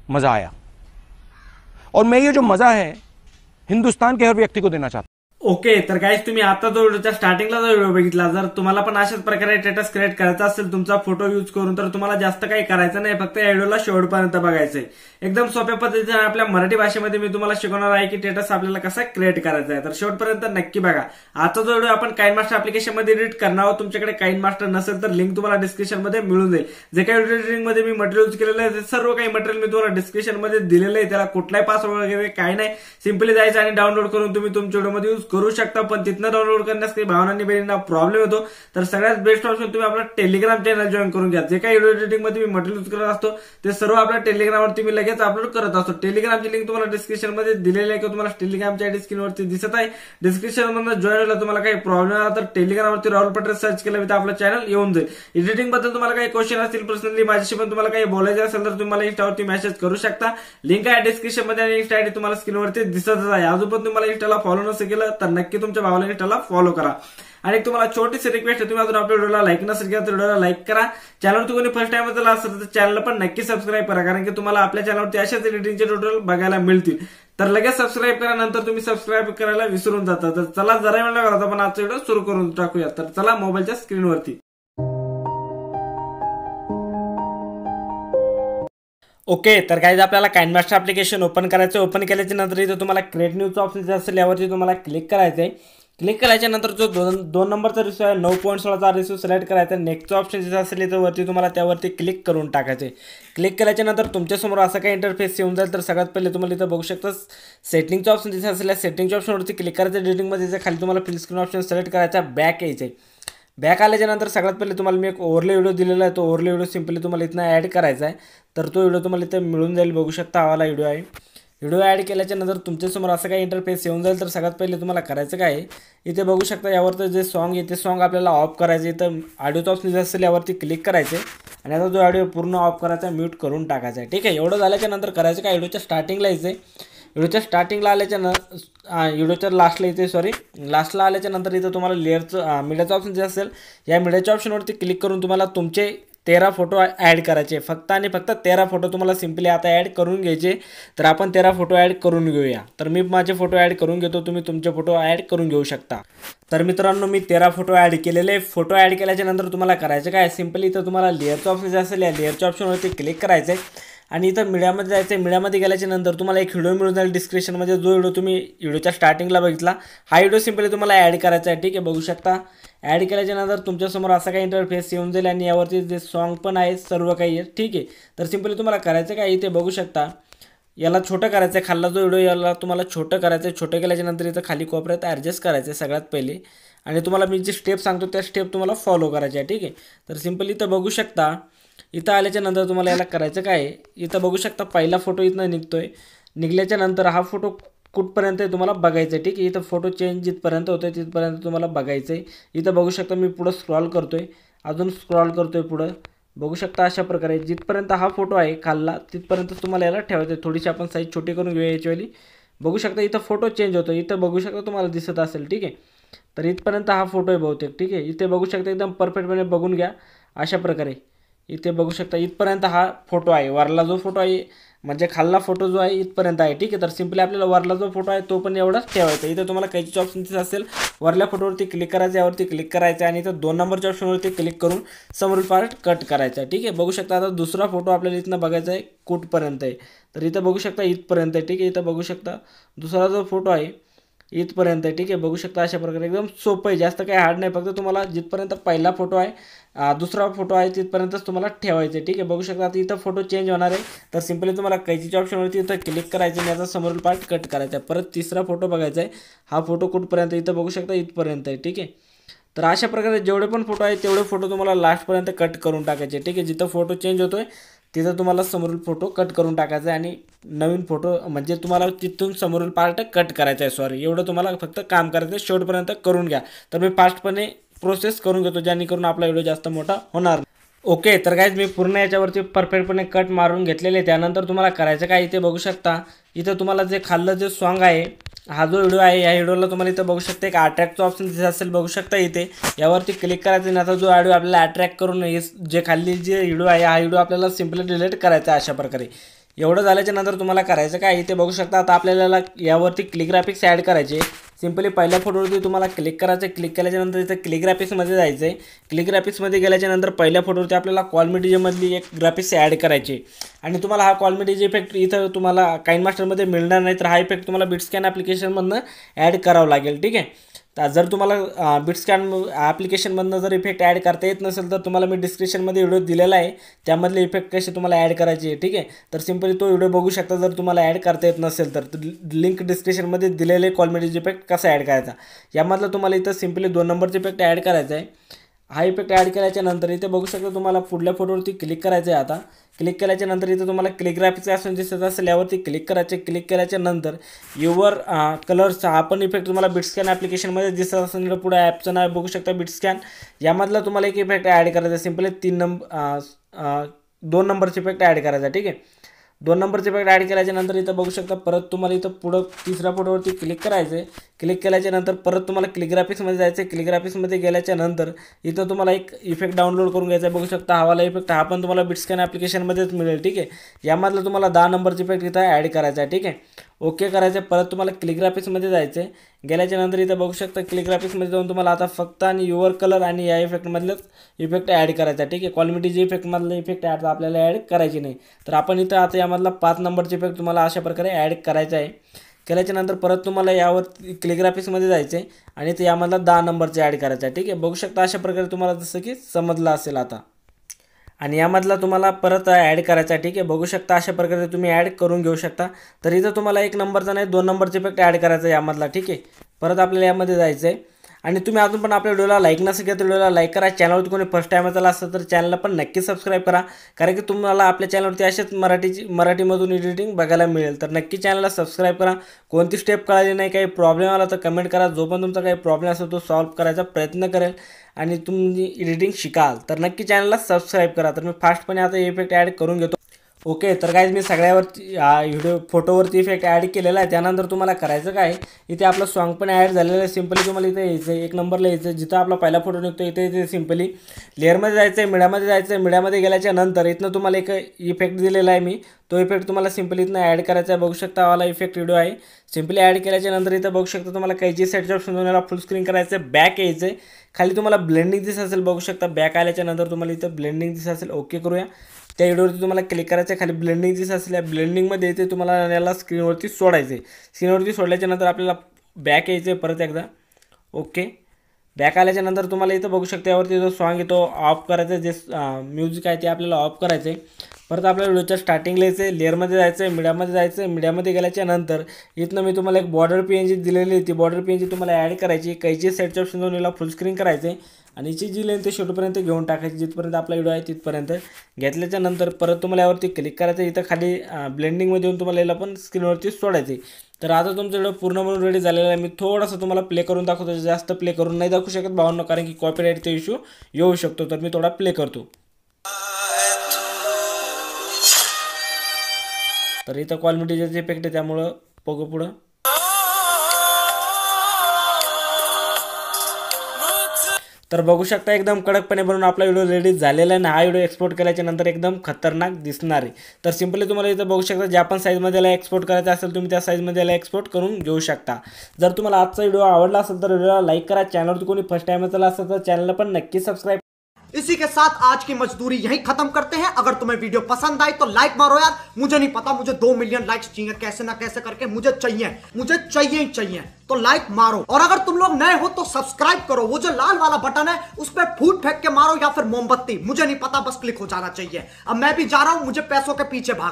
मज़ा आया। और मैं ये जो मज़ा है हिंदुस्तान के हर व्यक्ति को देना चाहता हूं। ओके, तर गाईज तुम्ही आता जो व्हिडिओच्या स्टार्टिंगला जो व्हिडिओ बघितला, जर तुम्हाला पण अशाच प्रकारे स्टेटस क्रिएट करायचा असेल तुमचा फोटो यूज करून, तर तुम्हाला जास्त काही करायचं नाही, फक्त या व्हिडिओला शेवटपर्यंत बघायचंय। एकदम सोप्या पद्धतीने आपल्या मराठी भाषेमध्ये मी तुम्हाला शिकवणार आहे की स्टेटस आपल्याला कसा क्रिएट करायचा आहे, तर शेवटपर्यंत नक्की बघा। आता जो व्हिडिओ आपण काइनमास्टर ऍप्लिकेशन मध्ये एडिट करणार आहोत, तुमच्याकडे काइनमास्टर नसेल तर लिंक तुम्हाला डिस्क्रिप्शन मध्ये मिळून जाईल। जे काही एडिटिंग मध्ये मी मटेरियल यूज केलेलं आहे ते सर्व काही मटेरियल मी तुम्हाला डिस्क्रिप्शन मध्ये दिलेलं आहे, त्याला कुठलाही पासवर्ड वगैरे काही नाही, सिंपली जायचं आणि डाउनलोड करून तुम्ही तुमच्या व्हिडिओमध्ये यूज करू शकता। पण तिथनं डाउनलोड करण्यास काही भावनांनी बहिणींना प्रॉब्लेम होतो, तर सगळ्यात बेस्ट ऑप्शन तुम्ही आपला टेलिग्राम चॅनल जॉईन करून घ्या। जे काही व्हिडिओ एडिटिंग मध्ये मी मटेरियल यूज करत असतो ते सर्व आपल्या टेलिग्रामवरती मी लगेच अपलोड करत असतो। टेलिग्रामची लिंक तुम्हाला डिस्क्रिप्शन मध्ये दिलेली आहे, किंवा तुम्हाला टेलिग्रामच्या आयडी स्क्रीनवरती दिसत आहे। डिस्क्रिप्शन मधून जॉईन व्हायला तुम्हाला काही प्रॉब्लेम आला तर टेलिग्रामवरती राहुल पटेल सर्च केलं तर आपलं चॅनल येऊन जाईल। एडिटिंग बद्दल तुम्हाला काही क्वेश्चन असतील पर्सनली माझ्याशी पण तुम्हाला काही बोलायचं असेल तर तुम्हाला इंस्टावरती मेसेज करू शकता। लिंक आहे डिस्क्रिप्शन मध्ये आणि इंस्टा आयडी तुम्हाला स्क्रीनवरती दिसतच आहे। अजून पण तुम्हाला इंस्टाला फॉलो नसेल केलं तर नक्की तुमच्या भावाला इंस्टाला फॉलो करा। आणि तुम्हाला छोटीशी रिक्वेस्ट आहे, तुम्ही अजून आपल्या व्हिडिओला लाईक नसेल केलं तर व्हिडिओला लाईक करा। चॅनल तुम्ही फर्स्ट टाइम आला असेल तर चॅनलला पण नक्की सबस्क्राईब करा, कारण की तुम्हाला आपल्या चॅनलवरती अशाच एडिटिंगचे ट्युटोरियल बघायला मिळतील। तर लगेच सबस्क्राईब करा, नंतर तुम्ही सबस्क्राईब करायला विसरून जाता। तर चला जरा वेळ लागला आपण आजचा व्हिडिओ सुरू करून टाकूया। तर चला मोबाईलच्या स्क्रीनवरती। ओके, तर गाईज आपल्याला काइनमास्टर ऍप्लिकेशन ओपन करायचं। ओपन केल्याच्या नंतर इथे तुम्हाला क्रिएट न्यूचं ऑप्शन असेल यावरती तुम्हाला क्लिक करायचंय। क्लिक करायच्या नंतर जो दोन नंबरचा रिस्यू आहे 9.16चा रिस्यू सिलेक्ट करायचा। नेक्स्टचा ऑप्शन जिथे असेल इथं वरती तुम्हाला त्यावरती क्लिक करून टाकायचे। क्लिक केल्याच्या नंतर तुमच्यासमोर असा काही इंटरफेस येऊन जाईल। तर सगळ्यात पहिले तुम्हाला इथं बघू शकता सेटिंगचा ऑप्शन जिथे असेल या सेटिंगच्या ऑप्शनवरती क्लिक करायचं। एडिटिंगमध्ये जे खाली तुम्हाला फिल स्क्रीन ऑप्शन सिलेक्ट करायचा, बॅक यायचे। बॅक आल्याच्या नंतर सगळ्यात पहिले तुम्हाला मी एक ओव्हरले व्हिडिओ दिलेला आहे, तो ओव्हरले व्हिडिओ सिंपली तुम्हाला इथनं ॲड करायचा आहे। तर तो व्हिडिओ तुम्हाला इथे मिळून जाईल, बघू शकता हा वाला व्हिडिओ आहे। व्हिडिओ ॲड केल्याच्या नंतर तुमच्यासमोर असं काही इंटरफेस येऊन जाईल। तर सगळ्यात पहिले तुम्हाला करायचं काय आहे, इथे बघू शकता यावरचं जे सॉन्ग आहे ते सॉन्ग आपल्याला ऑफ करायचं। इथं ऑडिओचं ऑप्शन असेल यावरती क्लिक करायचे आणि आता जो ऑडिओ पूर्ण ऑफ करायचा, म्यूट करून टाकायचा आहे। ठीक आहे, एवढं झाल्याच्या नंतर करायचं काय, व्हिडिओच्या स्टार्टिंगला यायचं आहे। व्हिडिओच्या स्टार्टिंगला आल्याच्या व्हिडिओच्या लास्टला येते लास्टला आल्याच्या नंतर इथं तुम्हाला लेअरचं मीडियाचं ऑप्शन जे असेल या मीडियाच्या ऑप्शनवरती क्लिक करून तुम्हाला तुमचे 13 फोटो ॲड करायचे। फक्त आणि फक्त 13 फोटो तुम्हाला सिंपली आता ॲड करून घ्यायचे। तर आपण 13 फोटो ॲड करून घेऊया। तर मी माझे फोटो ॲड करून घेतो, तुम्ही तुमचे फोटो ॲड करून घेऊ शकता। तर मित्रांनो मी 13 फोटो ॲड केलेले। फोटो ॲड केल्याच्या नंतर तुम्हाला करायचं काय, सिंपली इथं तुम्हाला लेअरचं ऑप्शन जे असेल या लेअरच्या ऑप्शनवरती क्लिक करायचं आहे आणि इथं मीडियामध्ये जायचं आहे। मीडियामध्ये गेल्याच्या नंतर तुम्हाला एक व्हिडिओ मिळून जाईल डिस्क्रिप्शनमध्ये, जो व्हिडिओ तुम्ही व्हिडिओच्या स्टार्टिंगला बघितला हा व्हिडिओ सिंपली तुम्हाला ॲड करायचा आहे। ठीक आहे, बघू शकता ॲड केल्याच्या नंतर तुमच्यासमोर असा काही इंटरफेस येऊन जाईल आणि यावरती जे सॉन्ग पण आहे सर्व काही आहे। ठीक आहे, तर सिंपली तुम्हाला करायचं काय, इथे बघू शकता याला छोटं करायचं आहे। खाल्ला जो व्हिडिओ याला तुम्हाला छोटं करायचं आहे। छोटं केल्याच्या नंतर इथं खाली कोपऱ्यात ॲडजस्ट करायचं आहे सगळ्यात पहिले, आणि तुम्हाला मी जे स्टेप सांगतो त्या स्टेप तुम्हाला फॉलो करायच्या आहे। ठीक आहे, तर सिंपली इथं बघू शकता इथं आल्याच्या नंतर तुम्हाला याला करायचं काय, इथं बघू शकता पहिला फोटो इथनं निघतोय। निघल्याच्या नंतर हा फोटो कुठपर्यंत आहे तुम्हाला बघायचं आहे। ठीक आहे, इथं फोटो चेंज जिथपर्यंत होतोय तिथपर्यंत तुम्हाला बघायचं आहे। इथं बघू शकता मी पुढं स्क्रॉल करतोय, अजून स्क्रॉल करतोय पुढं, बघू शकता अशा प्रकारे जिथपर्यंत हा फोटो आहे खाल्ला तिथपर्यंत तुम्हाला याला ठेवायचं आहे। थोडीशी आपण साईज छोटी करून घेऊया याच्यावेळी। बघू शकता इथं फोटो चेंज होतो, इथं बघू शकता तुम्हाला दिसत असेल। ठीक आहे, तर इथपर्यंत हा फोटो आहे बहुतेक। ठीक आहे, इथे बघू शकता एकदम परफेक्टपणे बघून घ्या अशा प्रकारे। इथे बघू शकता इथपर्यंत हा फोटो आहे, वरला जो फोटो आहे म्हणजे खाल्ला फोटो जो आहे इथपर्यंत आहे। ठीक आहे, तर सिंपली आपल्याला वरला जो फोटो आहे तो पण एवढाच ठेवायचा। इथं तुम्हाला कैचीचं ऑप्शन असेल वरल्या फोटोवरती क्लिक करायचं, यावरती क्लिक करायचं आणि इथं 2 नंबरच्या ऑप्शनवरती क्लिक करून समोरील पार्ट कट करायचा। ठीक आहे, बघू शकता आता दुसरा फोटो आपल्याला इथनं बघायचा आहे कुठपर्यंत आहे, तर इथं बघू शकता इथपर्यंत आहे। ठीक आहे, इथं बघू शकता दुसरा जो फोटो आहे इथपर्यंत आहे। ठीक आहे, बघू शकता अशा प्रकारे एकदम सोपं आहे, जास्त काही हार्ड नाही। फक्त तुम्हाला जिथपर्यंत पहिला फोटो आहे दुसरा फोटो आहे तिथपर्यंतच तुम्हाला ठेवायचं आहे। ठीक आहे, बघू शकता आता इथं फोटो चेंज होणार आहे, तर सिंपली तुम्हाला कैचीच्या ऑप्शनवरती इथं क्लिक करायचं आणि याचा समोरील पार्ट कट करायचा आहे। परत तिसरा फोटो बघायचा आहे, हा फोटो कुठपर्यंत इथं बघू शकता इथपर्यंत आहे। ठीक आहे, तर अशा प्रकारे जेवढे पण फोटो आहेत तेवढे फोटो तुम्हाला लास्टपर्यंत कट करून टाकायचे। ठीक आहे, जिथं फोटो चेंज होतोय तिथं तुम्हाला समोरील फोटो कट करून टाकायचा आहे आणि नवीन फोटो म्हणजे तुम्हाला तिथून समोरील पार्ट कट करायचा आहे। सॉरी, एवढं तुम्हाला फक्त काम करायचं आहे, शेवटपर्यंत करून घ्या। तर मी फास्टपणे प्रोसेस करून घेतो जेणेकरून आपला व्हिडिओ जास्त मोठा होणार। ओके, तर गाइज मी पूर्ण याच्यावरती परफेक्टपणे कट मारून घेतलेले। त्यानंतर तुम्हाला करायचं काय, इथे बघू शकता इथं तुम्हाला जे खाल्लं जे सॉन्ग आहे हा जो व्हिडिओ आहे या व्हिडिओला तुम्हाला इथं बघू शकता एक अट्रॅक्टचं ऑप्शन दिसत असेल, बघू शकता इथे यावरती क्लिक करायचं आणि आता जो ऑडिओ आपल्याला अट्रॅक्ट करून जे खाली जे व्हिडिओ आहे हा व्हिडिओ आपल्याला सिंपली डिलीट करायचा आहे अशा प्रकारे। एवढं झाल्याच्या नंतर तुम्हाला करायचं काय, इथे बघू शकता आता आपल्याला यावरती क्लिक ग्राफिक्स ॲड करायचे. सिम्पली पहिल्या फोटोवरती तुम्हाला क्लिक करायचं. क्लिक केल्याच्यानंतर इथे क्लिक ग्राफिक्समध्ये जायचं आहे. क्लिक ग्राफिक्समध्ये गेल्याच्यानंतर पहिल्या फोटोवरती आपल्याला कॉल्मी डीजेमधली एक ग्राफिक्स ॲड करायची आणि तुम्हाला हा कॉल्मी डीजे इफेक्ट इथं तुम्हाला काइनमास्टरमध्ये मिळणार नाही, तर हा इफेक्ट तुम्हाला बिटस्कॅन ॲप्लिकेशनमधनं ॲड करावं लागेल. ठीक आहे. तर जर तुम्हाला बिटस्कॅन ॲप्लिकेशनमधनं जर इफेक्ट ॲड करता येत नसेल तर तुम्हाला मी डिस्क्रिप्शनमध्ये व्हिडिओ दिलेला आहे, त्यामधले इफेक्ट कसे तुम्हाला ॲड करायचे आहे. ठीक आहे. तर सिम्पली तो व्हिडिओ बघू शकता जर तुम्हाला ॲड करता येत नसेल तर लिंक डिस्क्रिप्शनमध्ये दिलेले कॉल्मी डीजे इफेक्ट कसा ॲड करायचा. यामधलं तुम्हाला इथं सिम्पली 2 नंबरचे इफेक्ट ॲड करायचा आहे. हा इफेक्ट ॲड केल्याच्या नंतर इथे बघू शकता तुम्हाला पुढल्या फोटोवरती क्लिक करायचं आहे. आता क्लिक केल्याच्या नंतर इथं तुम्हाला क्लिक ग्राफिक्स असं दिसत असेल, यावरती क्लिक करायचे. क्लिक केल्याच्या नंतर युवर कलर्स हा पण इफेक्ट तुम्हाला बिटस्कॅन ॲप्लिकेशनमध्ये दिसत असेल. पुढे ॲपचं नाव बघू शकता बिटस्कॅन. यामधला तुम्हाला एक इफेक्ट ॲड करायचा. सिम्पली 2 नंबरचे इफेक्ट ॲड करायचा. ठीक आहे. 2 नंबरचे इफेक्ट ॲड केल्याच्या नंतर इथं बघू शकता परत तुम्हाला इथं पुढं तिसऱ्या फोटोवरती क्लिक करायचं आहे. क्लिक केल्याच्या नंतर परत तुम्हाला क्लिक ग्राफिक्समध्ये जायचं आहे. क्लिक ग्राफिक्समध्ये गेल्याच्या नंतर इथं तुम्हाला एक इफेक्ट डाउनलोड करून घ्यायचा आहे. बघू शकता हावाला इफेक्ट हा पण तुम्हाला बिटस्कॅन ॲप्लिकेशनमध्येच मिळेल. ठीक आहे. यामधलं तुम्हाला 10 नंबरचे इफेक्ट इथं ॲड करायचा आहे. ठीक आहे. ओके करायचं आहे. परत तुम्हाला क्लिक ग्राफिक्समध्ये जायचं आहे. गेल्याच्या नंतर इथं बघू शकता क्लिक ग्राफिक्समध्ये जाऊन तुम्हाला आता फक्त आणि युवर कलर आणि या इफेक्टमधलंच इफेक्ट ॲड करायचा. ठीक आहे. कॉल्मी डीजे इफेक्टमधलं इफेक्ट ॲड आपल्याला ॲड करायची नाही. तर आपण इथं आता यामधला 5 नंबरचे इफेक्ट तुम्हाला अशा प्रकारे ॲड करायचा आहे. केल्याच्या नंतर परत तुम्हाला यावर क्लिक ग्राफिक्समध्ये जायचं आहे आणि ते यामधला 10 नंबरचे ॲड करायचं आहे. ठीक आहे. बघू शकता अशा प्रकारे तुम्हाला जसं की समजलं असेल आता. आणि यामधला तुम्हाला परत ॲड करायचा. ठीक आहे. बघू शकता अशा प्रकारे तुम्ही ॲड करून घेऊ शकता. तर इथं तुम्हाला 1 नंबरचा नाही 2 नंबरचे इफेक्ट ॲड करायचा यामधला. ठीक आहे. परत आपल्याला यामध्ये जायचं आहे आणि तुम्ही अजून पण आपल्या व्हिडिओला लाईक नसेल केलं तर व्हिडिओला लाईक करा. चॅनलवरती कोणी फर्स्ट टाईम आला असेल तर चॅनलला पण नक्की सबस्क्राईब करा, कारण की तुम्हाला आपल्या चॅनलवरती असेच मराठीमधून एडिटिंग बघायला मिळेल. तर नक्की चॅनलला सबस्क्राईब करा. कोणती स्टेप कळाली नाही, काही प्रॉब्लेम आला तर कमेंट करा. जो पण तुमचा काही प्रॉब्लेम असेल तो सॉल्व्ह करायचा प्रयत्न करेल आणि तुम्ही एडिटिंग शिकाल. तर नक्की चॅनलला सबस्क्राईब करा. तर मी फास्टपणे आता इफेक्ट ॲड करून घेतो. ओके. तर गाईज मी सगळ्यावरती व्हिडिओ फोटोवरती इफेक्ट ॲड केलेला आहे. त्यानंतर तुम्हाला करायचं काय, इथे आपलं सॉन्ग पण ॲड झालेलं आहे. सिम्पली तुम्हाला इथे यायचं आहे, 1 नंबरला यायचं आहे. जिथं आपला पहिला फोटो निघतो इथे सिम्पली लेअरमध्ये जायचं आहे. मीडियामध्ये जायचं आहे. मीडियामध्ये गेल्याच्या नंतर इथनं तुम्हाला एक इफेक्ट दिलेला आहे मी, तो इफेक्ट तुम्हाला सिम्पली इथनं ॲड करायचा आहे. बघू शकता वाला इफेक्ट व्हिडिओ आहे. सिम्पली ॲड केल्याच्या नंतर इथं बघू शकता तुम्हाला काहीची सेटच्या ऑप्शन फुल स्क्रीन करायचं आहे. बॅक यायचं आहे. खाली तुम्हाला ब्लेंडिंग दिसत असेल. बघू शकता बॅक आल्याच्या नंतर तुम्हाला इथं ब्लेंडिंग दिसत असेल. ओके करूया. त्या व्हिडिओवरती तुम्हाला क्लिक करायचं आहे. खाली ब्लेंडिंग दिसत असेल. या ब्लेंडिंगमध्ये येते तुम्हाला याला स्क्रीनवरती सोडायचं आहे. स्क्रीनवरती सोडल्याच्या नंतर आपल्याला बॅक यायचं आहे परत एकदा. ओके. बॅक आल्याच्या नंतर तुम्हाला इथं बघू शकता यावरती जो सॉन्ग आहे तो ऑफ करायचा आहे. जे म्युझिक आहे ते आपल्याला ऑफ करायचं आहे. परत आपल्याला व्हिडिओच्या स्टार्टिंगला यायचं आहे. लेअरमध्ये जायचं आहे. मीडियामध्ये जायचं आहे. मीडियामध्ये गेल्याच्या नंतर इथनं मी तुम्हाला एक बॉर्डर PNG दिलेली आहे. ती बॉर्डर PNG तुम्हाला ॲड करायची. कैची सेटच्या ऑप्शन जाऊन याला फुल स्क्रीन करायचं आहे आणि हिची जी लेंथ शेवटपर्यंत घेऊन टाकायची. जिथपर्यंत आपला व्हिडिओ आहे तिथपर्यंत घेतल्याच्या नंतर परत तुम्हाला यावरती क्लिक करायचं. इथं खाली ब्लेंडिंगमध्ये येऊन तुम्हाला याला पण स्क्रीनवरती सोडायचे. तर आता तुमचा व्हिडिओ पूर्ण म्हणून रेडी झालेला आहे. मी थोडंसं तुम्हाला प्ले करून दाखवतो. जास्त प्ले करून नाही दाखवू शकत भावांनो, कारण की कॉपीराईटचा इश्यू येऊ शकतो. तर मी थोडा प्ले करतो. तर इथं कॉल्मी डीजेचे इफेक्ट आहे, त्यामुळं बघू पुढं. तर बघू शकता एकदम कडकपणे बनवून आपला व्हिडिओ रेडी झालेला आहे. हा व्हिडिओ एक्सपोर्ट केल्याच्या नंतर एकदम खतरनाक दिसणार आहे. तर सिम्पली तुम्हाला इथं बघू शकता ज्या पण साईजमध्ये याला एक्सपोर्ट करायचं असेल तुम्ही त्या साईजमध्ये याला एक्सपोर्ट करून घेऊ शकता. जर तुम्हाला आजचा व्हिडिओ आवडला असेल तर व्हिडिओला लाईक करा. चॅनलवरती कोणी फर्स्ट टाइम आला असेल तर चॅनलला पण नक्की सबस्क्राईब. इसी के साथ आज की मजदूरी यहीं खत्म करते हैं। अगर तुम्हें वीडियो पसंद आई तो लाइक मारो यार। मुझे नहीं पता, मुझे 2 मिलियन लाइक्स चाहिए, कैसे ना कैसे करके मुझे चाहिए ही चाहिए। तो लाइक मारो, और अगर तुम लोग नए हो तो सब्सक्राइब करो। वो जो लाल वाला बटन है उस पर फूट फेंक के मारो या फिर मोमबत्ती, मुझे नहीं पता, बस क्लिक हो जाना चाहिए। अब मैं भी जा रहा हूं, मुझे पैसों के पीछे भागना।